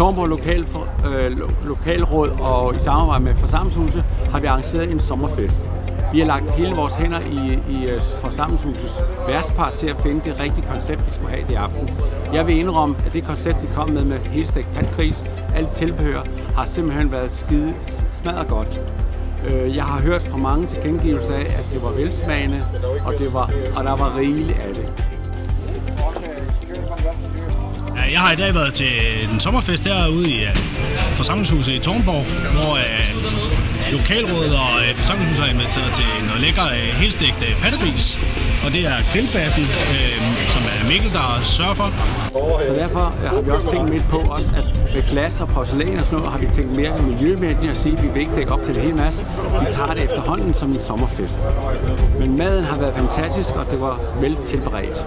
Tårnborg Lokalråd og i samarbejde med forsamlingshuse har vi arrangeret en sommerfest. Vi har lagt hele vores hænder i forsamlingshusets værtspar til at finde det rigtige koncept, vi skulle have det i aften. Jeg vil indrømme, at det koncept, de kom med helstegt pattegris, alle tilbehør, har simpelthen været skide smadret godt. Jeg har hørt fra mange tilkendegivelser af, at det var velsmagende, og der var rigeligt af det. Jeg har i dag været til en sommerfest herude i forsamlingshuset i Tårnborg, hvor lokalrådet og forsamlingshuset er inviteret til noget lækker helstegt pattegris. Og det er grillbassen, som er Mikkel, der sørger for. Så derfor har vi også tænkt lidt på, at med glas og porcelæn og sådan noget, har vi tænkt mere miljøvenligt og sige, at vi vil ikke dække op til det hele masse. Vi tager det efterhånden som en sommerfest. Men maden har været fantastisk, og det var vel tilberedt.